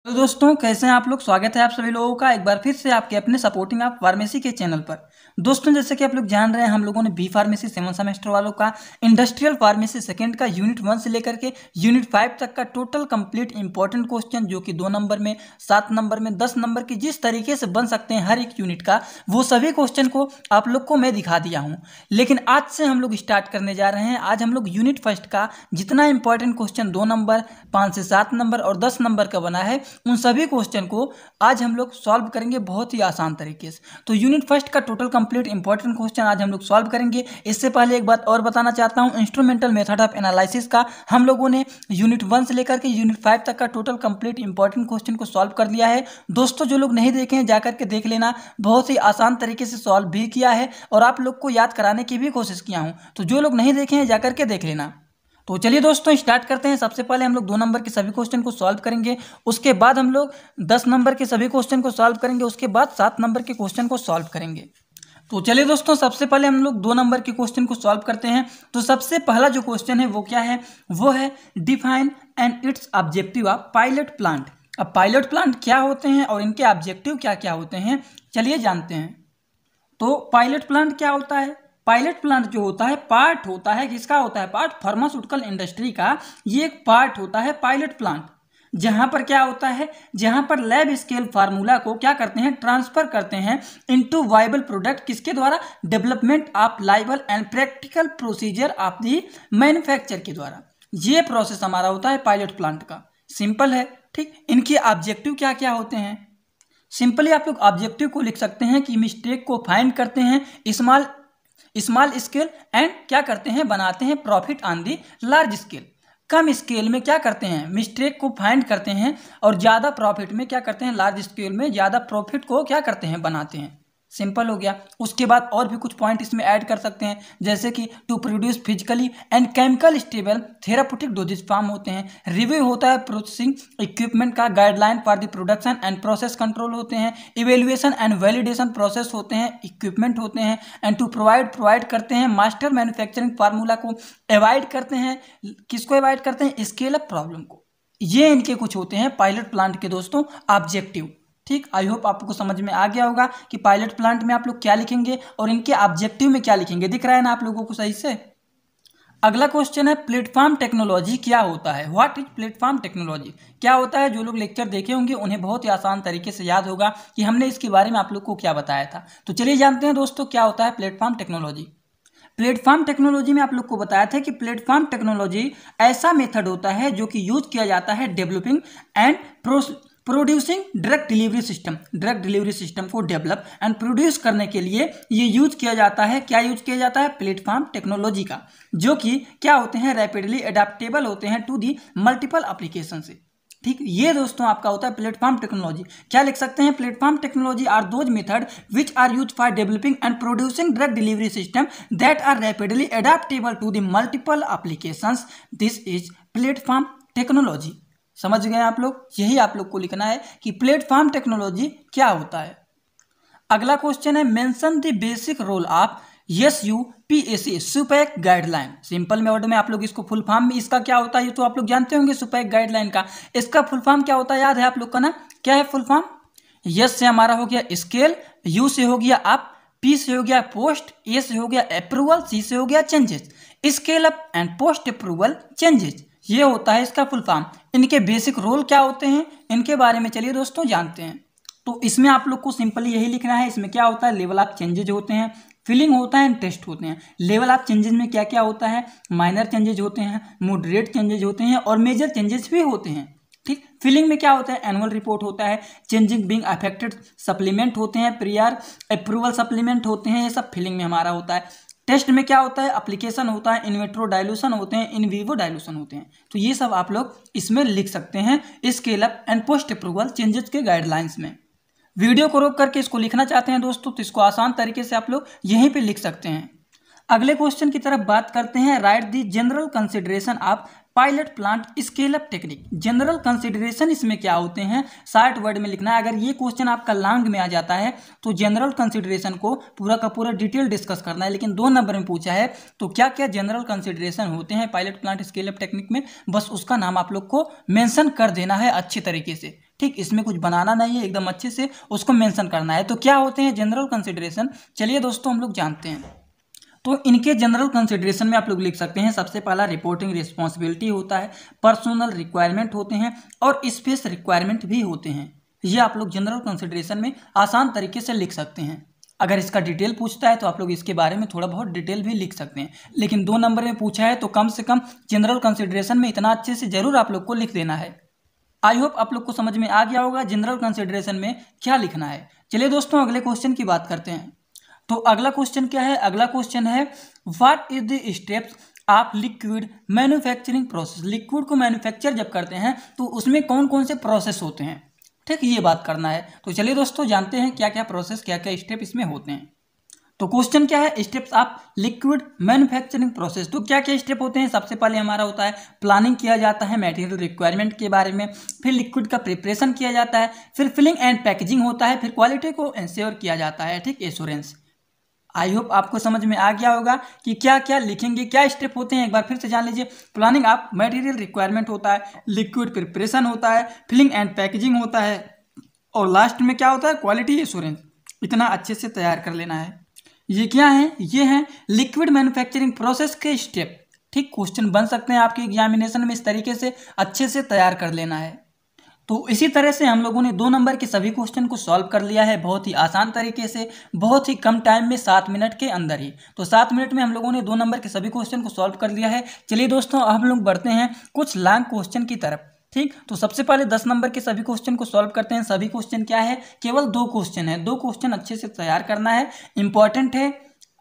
तो दोस्तों कैसे हैं आप लोग। स्वागत है आप सभी लोगों का एक बार फिर से आपके अपने सपोर्टिंग आप फार्मेसी के चैनल पर। दोस्तों जैसे कि आप लोग जान रहे हैं हम लोगों ने बी फार्मेसी 7 सेमेस्टर वालों का इंडस्ट्रियल फार्मेसी सेकंड का यूनिट 1 से लेकर के यूनिट 5 तक का टोटल कंप्लीट इंपॉर्टेंट क्वेश्चन जो कि 2 नंबर में 7 नंबर में 10 नंबर की जिस तरीके से बन सकते हैं हर एक यूनिट का, वो सभी क्वेश्चन को आप लोग को मैं दिखा दिया हूँ। लेकिन आज से हम लोग स्टार्ट करने जा रहे हैं। आज हम लोग यूनिट फर्स्ट का जितना इंपॉर्टेंट क्वेश्चन 2 नंबर 5 से 7 नंबर और 10 नंबर का बना है उन सभी क्वेश्चन को आज हम लोग सॉल्व करेंगे बहुत ही आसान तरीके से। तो यूनिट फर्स्ट का टोटल कंप्लीट इंपॉर्टेंट क्वेश्चन आज हम लोग सॉल्व करेंगे। इससे पहले एक बात और बताना चाहता हूं, इंस्ट्रूमेंटल मेथड ऑफ एनालिसिस का हम लोगों ने यूनिट 1 से लेकर के यूनिट 5 तक का टोटल कंप्लीट इंपॉर्टेंट क्वेश्चन को सॉल्व कर लिया है। दोस्तों जो लोग नहीं देखे हैं जाकर के देख लेना, बहुत ही आसान तरीके से सॉल्व भी किया है और आप लोग को याद कराने की भी कोशिश किया हूँ। तो जो लोग नहीं देखे हैं जाकर के देख लेना। तो चलिए दोस्तों स्टार्ट करते हैं। सबसे पहले हम लोग 2 नंबर के सभी क्वेश्चन को सॉल्व करेंगे, उसके बाद हम लोग 10 नंबर के सभी क्वेश्चन को सॉल्व करेंगे, उसके बाद 7 नंबर के क्वेश्चन को सॉल्व करेंगे। तो चलिए दोस्तों सबसे पहले हम लोग 2 नंबर के क्वेश्चन को सॉल्व करते हैं। तो सबसे पहला जो क्वेश्चन है वो क्या है, वो है define and it's objective of pilot plant. अब पायलट प्लांट क्या होते हैं और इनके ऑब्जेक्टिव क्या क्या होते हैं, चलिए जानते हैं। तो पायलट प्लांट क्या होता है? पायलट प्लांट जो होता है पार्ट होता है, किसका होता है पार्ट? फार्मास्यूटिकल इंडस्ट्री का ये एक पार्ट होता है पायलट प्लांट। जहां पर क्या होता है, जहां पर लैब स्केल फार्मूला को क्या करते हैं, ट्रांसफर करते हैं इनटू वायबल प्रोडक्ट। किसके द्वारा? Development of liable and practical procedure of the manufacture के द्वारा। ये प्रोसेस हमारा होता है पायलट प्लांट का। सिंपल है, ठीक। इनके ऑब्जेक्टिव क्या क्या होते हैं? सिंपली आप लोग ऑब्जेक्टिव को लिख सकते हैं कि मिस्टेक को फाइंड करते हैं स्मॉल स्केल एंड क्या करते हैं, बनाते हैं profit on the large scale. Come scale में क्या करते हैं, मिस्टेक को फाइंड करते हैं और ज़्यादा प्रॉफिट में क्या करते हैं, लार्ज स्केल में ज़्यादा प्रॉफिट को क्या करते हैं, बनाते हैं। सिंपल हो गया। उसके बाद और भी कुछ पॉइंट इसमें ऐड कर सकते हैं, जैसे कि to produce physically and chemical stable therapeutic dosage form होते हैं। रिव्यू होता है प्रोसेसिंग इक्विपमेंट का, guideline for the production and process control होते हैं। इवेल्युएशन एंड वैलिडेशन प्रोसेस होते हैं, इक्विपमेंट होते हैं। एंड टू प्रोवाइड करते हैं मास्टर मैन्युफैक्चरिंग फार्मूला को, अवॉइड करते हैं, किसको अवॉइड करते हैं, स्केल अप प्रॉब्लम को। ये इनके कुछ होते हैं पायलट प्लांट के दोस्तों ऑब्जेक्टिव। ठीक, आई होप आपको समझ में आ गया होगा कि पायलट प्लांट में आप लोग क्या लिखेंगे और इनके ऑब्जेक्टिव में क्या लिखेंगे। दिख रहा है ना आप लोगों को सही से। अगला क्वेश्चन है प्लेटफॉर्म टेक्नोलॉजी क्या होता है। व्हाट इज प्लेटफॉर्म टेक्नोलॉजी, क्या होता है? जो लोग लेक्चर देखे होंगे उन्हें बहुत ही आसान तरीके से याद होगा कि हमने इसके बारे में आप लोग को क्या बताया था। तो चलिए जानते हैं दोस्तों क्या होता है प्लेटफॉर्म टेक्नोलॉजी। प्लेटफॉर्म टेक्नोलॉजी में आप लोग को बताया था कि प्लेटफॉर्म टेक्नोलॉजी ऐसा मेथड होता है जो कि यूज किया जाता है developing and producing drug delivery system को डेवलप एंड प्रोड्यूस करने के लिए ये यूज किया जाता है। क्या यूज किया जाता है? प्लेटफॉर्म टेक्नोलॉजी का, जो कि क्या होते हैं, रैपिडली अडेप्टेबल होते हैं टू दी मल्टीपल एप्लीकेशन से। ठीक, ये दोस्तों आपका होता है प्लेटफॉर्म टेक्नोलॉजी। क्या लिख सकते हैं? Platform technology are those method which are use for developing and producing drug delivery system that are rapidly adaptable to the multiple applications. This is platform technology. समझ गए आप लोग? यही आप लोग को लिखना है कि प्लेटफॉर्म टेक्नोलॉजी क्या होता है। अगला क्वेश्चन है mention the basic role of SUPAC SUPAC guideline. Simple word में आप लोग इसको फुल फॉर्म में इसका क्या होता है ये तो आप लोग जानते होंगे। सुपैक गाइडलाइन का इसका फुल फॉर्म क्या होता है, याद है आप लोग का ना? क्या है फुल फॉर्म? यस से हमारा हो गया स्केल, यू से हो गया अप, पी से हो गया पोस्ट, ए से हो गया अप्रूवल, सी से हो गया changes. Scale up and post approval changes, ये होता है इसका फुल फॉर्म। इनके बेसिक रोल क्या होते हैं इनके बारे में चलिए दोस्तों जानते हैं। तो इसमें आप लोग को सिंपली यही लिखना है। इसमें क्या होता है, लेवल ऑफ चेंजेज होते हैं, फिलिंग होता है एंड टेस्ट होते हैं। लेवल ऑफ चेंजेज में क्या क्या होता है, माइनर चेंजेज होते हैं, मॉडरेट चेंजेज होते हैं और मेजर चेंजेस भी होते हैं। ठीक, फिलिंग में क्या होता है, एनुअल रिपोर्ट होता है, चेंजिंग बीइंग अफेक्टेड सप्लीमेंट होते हैं, प्रियर अप्रूवल सप्लीमेंट होते हैं, ये सब फिलिंग में हमारा होता है। टेस्ट में क्या होता है, एप्लीकेशन होता है, इन विट्रो डाइल्यूशन होते हैं, इन वीवो डाइल्यूशन होते हैं। तो ये सब आप लोग इसमें लिख सकते हैं scale up and post approval changes के गाइडलाइंस में। वीडियो को रोक करके इसको लिखना चाहते हैं दोस्तों तो इसको आसान तरीके से आप लोग यहीं पे लिख सकते हैं। अगले क्वेश्चन की तरफ बात करते हैं। Right the general consideration of pilot plant scale up technique. General consideration इसमें क्या होते हैं, 60 वर्ड में लिखना है। अगर ये क्वेश्चन आपका लॉन्ग में आ जाता है तो जनरल कंसिडरेशन को पूरा का पूरा डिटेल डिस्कस करना है, लेकिन 2 नंबर में पूछा है तो क्या क्या जनरल कंसिडरेशन होते हैं pilot plant scale up technique में, बस उसका नाम आप लोग को मेंशन कर देना है अच्छी तरीके से। ठीक, इसमें कुछ बनाना नहीं है, एकदम अच्छे से उसको मेंशन करना है। तो क्या होते हैं जनरल कंसिडरेशन, चलिए दोस्तों हम लोग जानते हैं। तो इनके जनरल कंसिडरेशन में आप लोग लिख सकते हैं, सबसे पहला रिपोर्टिंग रिस्पॉन्सिबिलिटी होता है, पर्सनल रिक्वायरमेंट होते हैं और स्पेस रिक्वायरमेंट भी होते हैं। ये आप लोग जनरल कंसिडरेशन में आसान तरीके से लिख सकते हैं। अगर इसका डिटेल पूछता है तो आप लोग इसके बारे में थोड़ा बहुत डिटेल भी लिख सकते हैं, लेकिन 2 नंबर में पूछा है तो कम से कम जनरल कंसिडरेशन में इतना अच्छे से जरूर आप लोग को लिख देना है। आई होप आप लोग को समझ में आ गया होगा जनरल कंसिडरेशन में क्या लिखना है। चलिए दोस्तों अगले क्वेश्चन की बात करते हैं। तो अगला क्वेश्चन क्या है, अगला क्वेश्चन है what is the steps of liquid manufacturing process. Liquid को मैन्युफैक्चर जब करते हैं तो उसमें कौन कौन से प्रोसेस होते हैं, ठीक, ये बात करना है। तो चलिए दोस्तों जानते हैं क्या क्या प्रोसेस, क्या क्या स्टेप इसमें होते हैं। तो क्वेश्चन क्या है, steps of liquid manufacturing process. तो क्या क्या स्टेप होते हैं, सबसे पहले हमारा होता है प्लानिंग किया जाता है मटेरियल रिक्वायरमेंट के बारे में, फिर लिक्विड का प्रिपरेशन किया जाता है, फिर फिलिंग एंड पैकेजिंग होता है, फिर क्वालिटी को इंश्योर किया जाता है, ठीक, एश्योरेंस। आई होप आपको समझ में आ गया होगा कि क्या क्या लिखेंगे, क्या स्टेप होते हैं, एक बार फिर से जान लीजिए। प्लानिंग ऑफ मटेरियल रिक्वायरमेंट होता है, लिक्विड प्रिपरेशन होता है, फिलिंग एंड पैकेजिंग होता है और लास्ट में क्या होता है, क्वालिटी एश्योरेंस। इतना अच्छे से तैयार कर लेना है। ये क्या है, ये हैं लिक्विड मैन्युफैक्चरिंग प्रोसेस के स्टेप, ठीक। क्वेश्चन बन सकते हैं आपके एग्जामिनेशन में, इस तरीके से अच्छे से तैयार कर लेना है। तो इसी तरह से हम लोगों ने 2 नंबर के सभी क्वेश्चन को सॉल्व कर लिया है बहुत ही आसान तरीके से, बहुत ही कम टाइम में, 7 मिनट के अंदर ही। तो 7 मिनट में हम लोगों ने 2 नंबर के सभी क्वेश्चन को सॉल्व कर लिया है। चलिए दोस्तों हम लोग बढ़ते हैं कुछ लॉन्ग क्वेश्चन की तरफ, ठीक। तो सबसे पहले 10 नंबर के सभी क्वेश्चन को सॉल्व करते हैं। सभी क्वेश्चन क्या है, केवल 2 क्वेश्चन है, 2 क्वेश्चन अच्छे से तैयार करना है, इंपॉर्टेंट है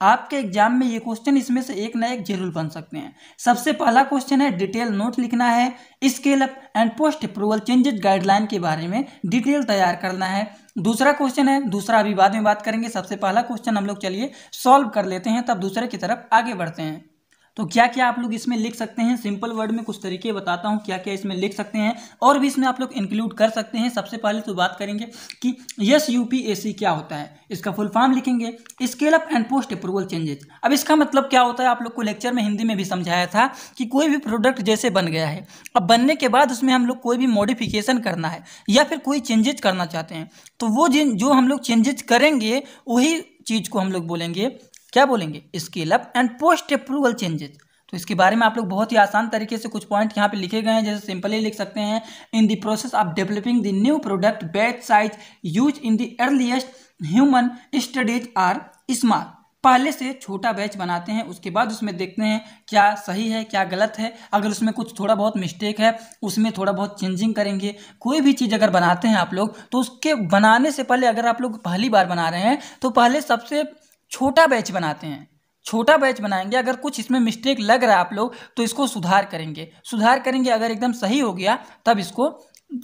आपके एग्जाम में ये क्वेश्चन, इसमें से एक ना एक जरूर बन सकते हैं। सबसे पहला क्वेश्चन है डिटेल नोट लिखना है, scale up and post approval changes guideline के बारे में डिटेल तैयार करना है। दूसरा क्वेश्चन है, दूसरा अभी बाद में बात करेंगे, सबसे पहला क्वेश्चन हम लोग चलिए सॉल्व कर लेते हैं, तब दूसरे की तरफ आगे बढ़ते हैं। तो क्या क्या आप लोग इसमें लिख सकते हैं, सिंपल वर्ड में कुछ तरीके बताता हूँ क्या क्या इसमें लिख सकते हैं और भी इसमें आप लोग इंक्लूड कर सकते हैं। सबसे पहले तो बात करेंगे कि SUPAC क्या होता है, इसका फुल फॉर्म लिखेंगे, scale up and post approval changes. अब इसका मतलब क्या होता है, आप लोग को लेक्चर में हिंदी में भी समझाया था कि कोई भी प्रोडक्ट जैसे बन गया है, अब बनने के बाद उसमें हम लोग कोई भी मॉडिफिकेशन करना है या फिर कोई चेंजेज करना चाहते हैं, तो वो जो हम लोग चेंजेज करेंगे वही चीज़ को हम लोग बोलेंगे, क्या बोलेंगे, scale up and post approval changes. तो इसके बारे में आप लोग बहुत ही आसान तरीके से कुछ पॉइंट यहाँ पे लिखे गए हैं, जैसे सिंपली लिख सकते हैं, in the process of developing the new product batch size use in the earliest human studies are small. पहले से छोटा बैच बनाते हैं, उसके बाद उसमें देखते हैं क्या सही है क्या गलत है, अगर उसमें कुछ थोड़ा बहुत मिस्टेक है उसमें थोड़ा बहुत चेंजिंग करेंगे। कोई भी चीज़ अगर बनाते हैं आप लोग तो उसके बनाने से पहले, अगर आप लोग पहली बार बना रहे हैं तो पहले सबसे छोटा बैच बनाते हैं, छोटा बैच बनाएंगे। अगर कुछ इसमें मिस्टेक लग रहा है आप लोग तो इसको सुधार करेंगे, अगर एकदम सही हो गया तब इसको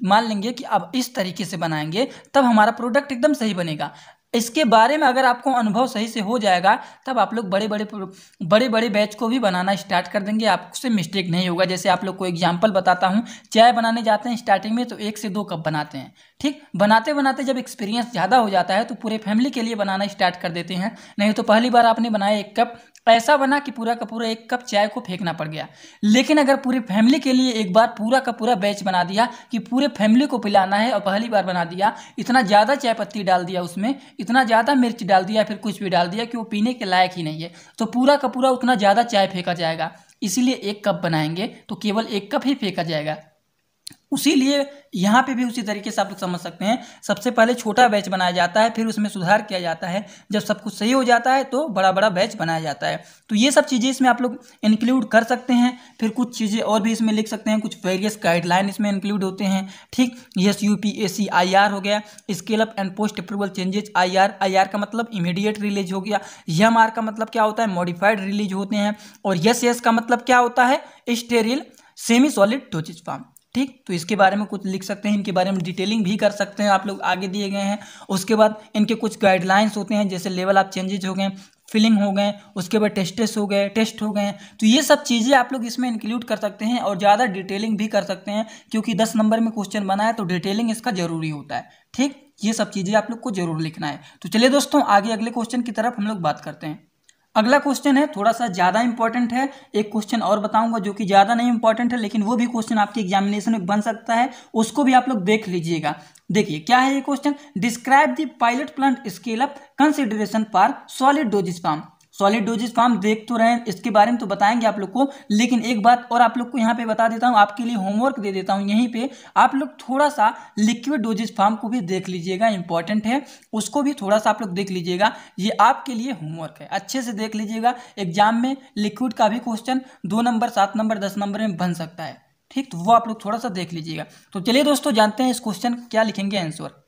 मान लेंगे कि अब इस तरीके से बनाएंगे तब हमारा प्रोडक्ट एकदम सही बनेगा। इसके बारे में अगर आपको अनुभव सही से हो जाएगा तब आप लोग बड़े बड़े बैच को भी बनाना स्टार्ट कर देंगे, आपसे मिस्टेक नहीं होगा। जैसे आप लोग को एग्जांपल बताता हूँ, चाय बनाने जाते हैं स्टार्टिंग में तो 1 से 2 कप बनाते हैं, ठीक। बनाते बनाते जब एक्सपीरियंस ज़्यादा हो जाता है तो पूरे फैमिली के लिए बनाना स्टार्ट कर देते हैं। नहीं तो पहली बार आपने बनाया 1 कप, ऐसा बना कि पूरा का पूरा 1 कप चाय को फेंकना पड़ गया। लेकिन अगर पूरी फैमिली के लिए एक बार पूरा का पूरा बैच बना दिया कि पूरे फैमिली को पिलाना है और पहली बार बना दिया, इतना ज़्यादा चाय पत्ती डाल दिया उसमें, इतना ज़्यादा मिर्च डाल दिया, फिर कुछ भी डाल दिया कि वो पीने के लायक ही नहीं है, तो पूरा का पूरा उतना ज़्यादा चाय फेंका जाएगा। इसीलिए 1 कप बनाएंगे तो केवल 1 कप ही फेंका जाएगा। उसीलिए यहाँ पे भी उसी तरीके से आप लोग समझ सकते हैं, सबसे पहले छोटा बैच बनाया जाता है, फिर उसमें सुधार किया जाता है, जब सब कुछ सही हो जाता है तो बड़ा बड़ा बैच बनाया जाता है। तो ये सब चीज़ें इसमें आप लोग इंक्लूड कर सकते हैं। फिर कुछ चीज़ें और भी इसमें लिख सकते हैं, कुछ वेरियस गाइडलाइन इसमें इंक्लूड होते हैं, ठीक। SUPAC IR हो गया, scale up and post approval changes IR का मतलब इमीडिएट रिलीज हो गया, MR का मतलब क्या होता है, मॉडिफाइड रिलीज होते हैं, और SS का मतलब क्या होता है, स्टेरिल सेमी सॉलिड डोसेज फॉर्म, ठीक। तो इसके बारे में कुछ लिख सकते हैं, इनके बारे में डिटेलिंग भी कर सकते हैं आप लोग, आगे दिए गए हैं। उसके बाद इनके कुछ गाइडलाइंस होते हैं, जैसे लेवल ऑफ चेंजेज हो गए, फिलिंग हो गए, उसके बाद टेस्ट हो गए। तो ये सब चीज़ें आप लोग इसमें इंक्लूड कर सकते हैं और ज़्यादा डिटेलिंग भी कर सकते हैं, क्योंकि 10 नंबर में क्वेश्चन बना है तो डिटेलिंग इसका जरूरी होता है, ठीक। ये सब चीज़ें आप लोग को जरूर लिखना है। तो चलिए दोस्तों आगे अगले क्वेश्चन की तरफ हम लोग बात करते हैं। अगला क्वेश्चन है थोड़ा सा ज़्यादा इंपॉर्टेंट है, एक क्वेश्चन और बताऊंगा जो कि ज़्यादा नहीं इंपॉर्टेंट है, लेकिन वो भी क्वेश्चन आपके एग्जामिनेशन में बन सकता है, उसको भी आप लोग देख लीजिएगा। देखिए क्या है ये question, describe the pilot plant scale up consideration for solid dosage form. Solid dosage form देख तो रहे हैं, इसके बारे में तो बताएंगे आप लोग को, लेकिन एक बात और आप लोग को यहाँ पे बता देता हूँ, आपके लिए होमवर्क दे देता हूँ यहीं पे, आप लोग थोड़ा सा लिक्विड डोजेज फार्म को भी देख लीजिएगा, इंपॉर्टेंट है, उसको भी थोड़ा सा आप लोग देख लीजिएगा, ये आपके लिए होमवर्क है, अच्छे से देख लीजिएगा। एग्जाम में लिक्विड का भी क्वेश्चन 2 नंबर 7 नंबर 10 नंबर में बन सकता है, ठीक, तो वो आप लोग थोड़ा सा देख लीजिएगा। तो चलिए दोस्तों जानते हैं इस क्वेश्चन क्या लिखेंगे आंसर।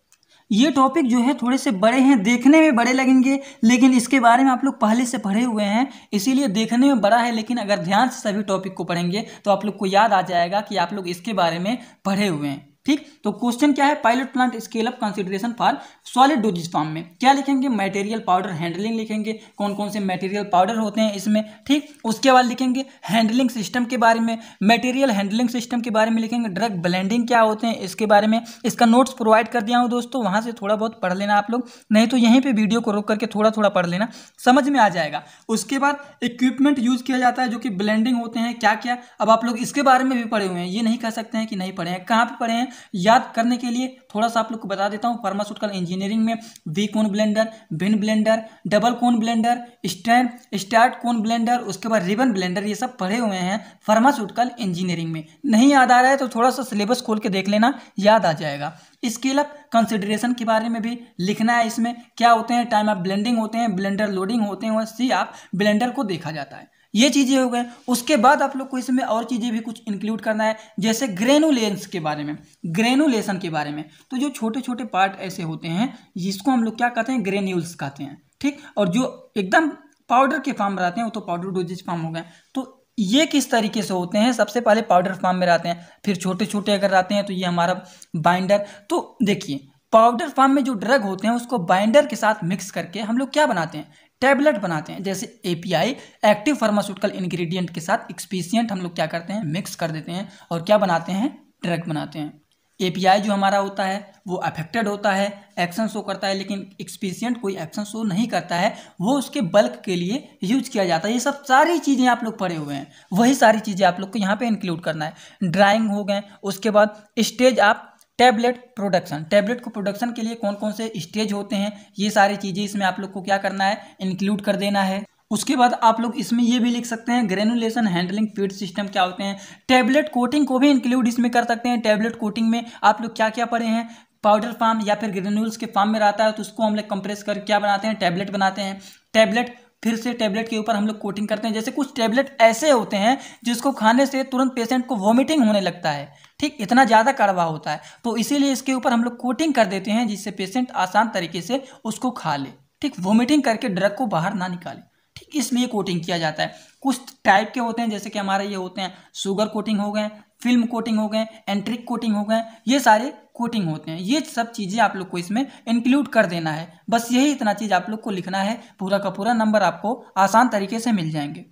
ये टॉपिक जो है थोड़े से बड़े हैं, देखने में बड़े लगेंगे, लेकिन इसके बारे में आप लोग पहले से पढ़े हुए हैं, इसीलिए देखने में बड़ा है, लेकिन अगर ध्यान से सभी टॉपिक को पढ़ेंगे तो आप लोग को याद आ जाएगा कि आप लोग इसके बारे में पढ़े हुए हैं, ठीक। तो क्वेश्चन क्या है, pilot plant scale up consideration for solid dosage form में क्या लिखेंगे, मटेरियल पाउडर हैंडलिंग लिखेंगे, कौन कौन से मटेरियल पाउडर होते हैं इसमें, ठीक। उसके बाद लिखेंगे हैंडलिंग सिस्टम के बारे में, मटेरियल हैंडलिंग सिस्टम के बारे में लिखेंगे, ड्रग ब्लेंडिंग क्या होते हैं इसके बारे में, इसका नोट्स प्रोवाइड कर दिया हूँ दोस्तों, वहाँ से थोड़ा बहुत पढ़ लेना आप लोग, नहीं तो यहीं पर वीडियो को रोक करके थोड़ा थोड़ा पढ़ लेना, समझ में आ जाएगा। उसके बाद इक्विपमेंट यूज किया जाता है जो कि ब्लेंडिंग होते हैं क्या क्या, अब आप लोग इसके बारे में भी पढ़े हुए हैं, ये नहीं कह सकते हैं कि नहीं पढ़े हैं, कहाँ पे पढ़े हैं, याद करने के लिए थोड़ा सा आप लोग को बता देता हूं। फार्मास्यूटिकल इंजीनियरिंग में V cone blender, bin blender, double cone blender, start cone blender, उसके बाद रिबन ब्लेंडर, ये सब पढ़े हुए हैं फार्मास्यूटिकल इंजीनियरिंग में। नहीं याद आ रहा है तो थोड़ा सा सिलेबस खोल के देख लेना, याद आ जाएगा। स्केल अप कंसिडरेशन के बारे में भी लिखना है, इसमें क्या होते हैं, टाइम ऑफ ब्लेंडिंग होते हैं, ब्लेंडर लोडिंग होते हैं, सी आप ब्लेंडर को देखा जाता है, ये चीज़ें हो गए। उसके बाद आप लोग को इसमें और चीज़ें भी कुछ इंक्लूड करना है, जैसे ग्रेनुलेंस के बारे में, ग्रेनुलेशन के बारे में, तो जो छोटे छोटे पार्ट ऐसे होते हैं जिसको हम लोग क्या कहते हैं, ग्रेन्यूल्स कहते हैं, ठीक। और जो एकदम पाउडर के फॉर्म में रहते हैं वो तो पाउडर डोजेज फॉर्म हो गए। तो ये किस तरीके से होते हैं, सबसे पहले पाउडर फॉर्म में रहते हैं, फिर छोटे छोटे अगर रहते हैं तो ये हमारा बाइंडर। तो देखिए पाउडर फॉर्म में जो ड्रग होते हैं उसको बाइंडर के साथ मिक्स करके हम लोग क्या बनाते हैं, टैबलेट बनाते हैं, जैसे एपीआई एक्टिव फार्मास्यूटिकल इंग्रेडिएंट के साथ एक्सपीसिएंट हम लोग क्या करते हैं, मिक्स कर देते हैं और क्या बनाते हैं, ड्रग बनाते हैं। एपीआई जो हमारा होता है वो अफेक्टेड होता है, एक्शन शो करता है, लेकिन एक्सपीसिएंट कोई एक्शन शो नहीं करता है, वो उसके बल्क के लिए यूज किया जाता है। ये सब सारी चीज़ें आप लोग पढ़े हुए हैं, वही सारी चीज़ें आप लोग को यहाँ पे इंक्लूड करना है। ड्राइंग हो गए, उसके बाद स्टेज आप टैबलेट प्रोडक्शन, टैबलेट को प्रोडक्शन के लिए कौन कौन से स्टेज होते हैं, ये सारी चीज़ें इसमें आप लोग को क्या करना है, इंक्लूड कर देना है। उसके बाद आप लोग इसमें ये भी लिख सकते हैं ग्रेनुलेशन हैंडलिंग फीड सिस्टम क्या होते हैं, टैबलेट कोटिंग को भी इंक्लूड इसमें कर सकते हैं। टैबलेट कोटिंग में आप लोग क्या क्या पढ़े हैं, पाउडर फॉर्म या फिर ग्रेन्यूल्स के फॉर्म में रहता है तो उसको हम लोग कंप्रेस कर क्या बनाते हैं, टैबलेट बनाते हैं। टैबलेट फिर से टैबलेट के ऊपर हम लोग कोटिंग करते हैं, जैसे कुछ टैबलेट ऐसे होते हैं जिसको खाने से तुरंत पेशेंट को वॉमिटिंग होने लगता है, ठीक, इतना ज़्यादा कड़वा होता है, तो इसीलिए इसके ऊपर हम लोग कोटिंग कर देते हैं जिससे पेशेंट आसान तरीके से उसको खा ले, ठीक, वॉमिटिंग करके ड्रग को बाहर ना निकाले, ठीक, इसलिए कोटिंग किया जाता है। कुछ टाइप के होते हैं जैसे कि हमारे ये होते हैं शुगर कोटिंग हो गए, फिल्म कोटिंग हो गए, एंट्रिक कोटिंग हो गए, ये सारे कोटिंग होते हैं। ये सब चीज़ें आप लोग को इसमें इंक्लूड कर देना है, बस यही इतना चीज़ आप लोग को लिखना है, पूरा का पूरा नंबर आपको आसान तरीके से मिल जाएंगे।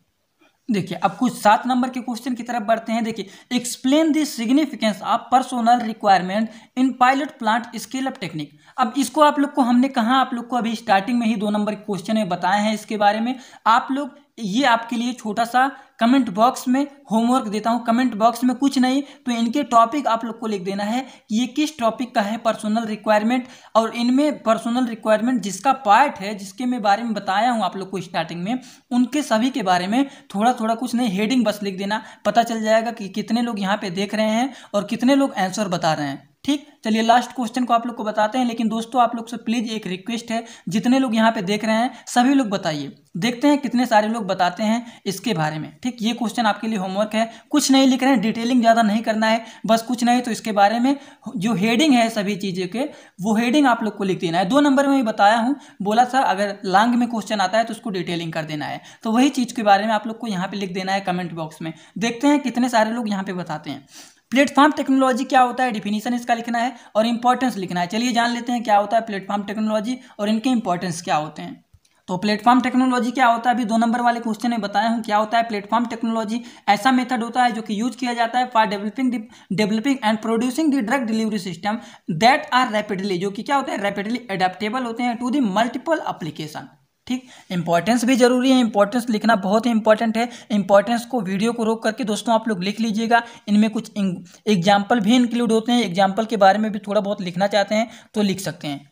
देखिए अब कुछ 7 नंबर के क्वेश्चन की तरफ बढ़ते हैं। देखिए explain the significance of personnel requirement in pilot plant scale up technique. अब इसको आप लोग को हमने कहा, आप लोग को अभी स्टार्टिंग में ही 2 नंबर के क्वेश्चन में बताए हैं इसके बारे में। आप लोग ये आपके लिए छोटा सा कमेंट बॉक्स में होमवर्क देता हूं, कमेंट बॉक्स में कुछ नहीं तो इनके टॉपिक आप लोग को लिख देना है कि ये किस टॉपिक का है पर्सोनल रिक्वायरमेंट, और इनमें पर्सोनल रिक्वायरमेंट जिसका पार्ट है, जिसके मैं बारे में बताया हूं आप लोग को स्टार्टिंग में, उनके सभी के बारे में थोड़ा थोड़ा कुछ नहीं, हेडिंग बस लिख देना, पता चल जाएगा कि कितने लोग यहाँ पे देख रहे हैं और कितने लोग आंसर बता रहे हैं, ठीक। चलिए लास्ट क्वेश्चन को आप लोग को बताते हैं, लेकिन दोस्तों आप लोग से प्लीज एक रिक्वेस्ट है, जितने लोग यहाँ पे देख रहे हैं सभी लोग बताइए, देखते हैं कितने सारे लोग बताते हैं इसके बारे में, ठीक। ये क्वेश्चन आपके लिए होमवर्क है, कुछ नहीं लिख रहे हैं, डिटेलिंग ज़्यादा नहीं करना है, बस कुछ नहीं तो इसके बारे में जो हेडिंग है सभी चीज़ों के, वो हेडिंग आप लोग को लिख देना है। 2 नंबर में ही बताया हूँ, बोला था अगर लॉन्ग में क्वेश्चन आता है तो उसको डिटेलिंग कर देना है, तो वही चीज़ के बारे में आप लोग को यहाँ पे लिख देना है कमेंट बॉक्स में। देखते हैं कितने सारे लोग यहाँ पे बताते हैं। प्लेटफॉर्म टेक्नोलॉजी क्या होता है, डिफिनीशन इसका लिखना है और इंपॉर्टेंस लिखना है। चलिए जान लेते हैं क्या होता है प्लेटफॉर्म टेक्नोलॉजी और इनके इंपॉर्टेंस क्या होते हैं। तो प्लेटफॉर्म टेक्नोलॉजी क्या होता है, अभी 2 नंबर वाले क्वेश्चन में बताया हूँ क्या होता है। प्लेटफॉर्म टेक्नोलॉजी ऐसा मेथड होता है जो कि यूज किया जाता है for developing and producing the drug delivery system that are rapidly, जो कि क्या होता है, रैपिडली एडेप्टेबल होते हैं टू द मल्टीपल एप्लीकेशन, ठीक, इंपॉर्टेंस भी जरूरी है, इंपॉर्टेंस लिखना बहुत ही इंपॉर्टेंट है। इंपॉर्टेंस को वीडियो को रोक करके दोस्तों आप लोग लिख लीजिएगा। इनमें कुछ एग्जाम्पल भी इंक्लूड होते हैं, एग्जाम्पल के बारे में भी थोड़ा बहुत लिखना चाहते हैं तो लिख सकते हैं।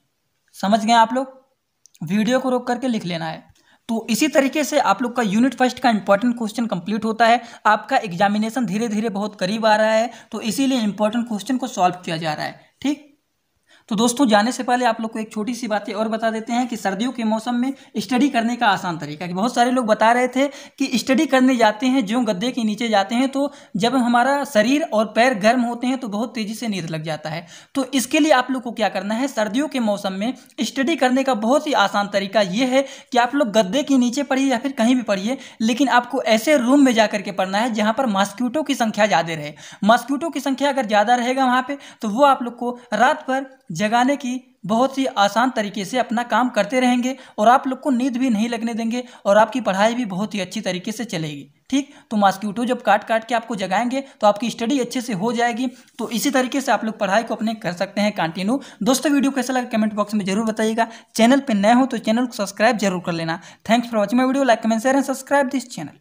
समझ गए आप लोग, वीडियो को रोक करके लिख लेना है। तो इसी तरीके से आप लोग का यूनिट फर्स्ट का इंपॉर्टेंट क्वेश्चन कंप्लीट होता है। आपका एग्जामिनेशन धीरे धीरे बहुत करीब आ रहा है, तो इसीलिए इंपॉर्टेंट क्वेश्चन को सॉल्व किया जा रहा है। ठीक, तो दोस्तों जाने से पहले आप लोग को एक छोटी सी बातें और बता देते हैं कि सर्दियों के मौसम में स्टडी करने का आसान तरीका, कि बहुत सारे लोग बता रहे थे कि स्टडी करने जाते हैं, जो गद्दे के नीचे जाते हैं तो जब हमारा शरीर और पैर गर्म होते हैं तो बहुत तेजी से नींद लग जाता है। तो इसके लिए आप लोग को क्या करना है, सर्दियों के मौसम में स्टडी करने का बहुत ही आसान तरीका ये है कि आप लोग गद्दे के नीचे पढ़िए या फिर कहीं भी पढ़िए, लेकिन आपको ऐसे रूम में जाकर के पढ़ना है जहाँ पर मॉस्किटो की संख्या ज़्यादा रहे। मॉस्किटो की संख्या अगर ज़्यादा रहेगा वहाँ पे, तो वो आप लोग को रात भर जगाने की बहुत ही आसान तरीके से अपना काम करते रहेंगे और आप लोग को नींद भी नहीं लगने देंगे और आपकी पढ़ाई भी बहुत ही अच्छी तरीके से चलेगी। ठीक, तो मॉस्किटो जब काट काट के आपको जगाएंगे तो आपकी स्टडी अच्छे से हो जाएगी। तो इसी तरीके से आप लोग पढ़ाई को अपने कर सकते हैं कंटिन्यू। दोस्तों वीडियो कैसा लगा कमेंट बॉक्स में जरूर बताइएगा। चैनल पर नए हो तो चैनल को सब्सक्राइब जरूर कर लेना। Thanks for watching my video. Like comment share and subscribe this channel.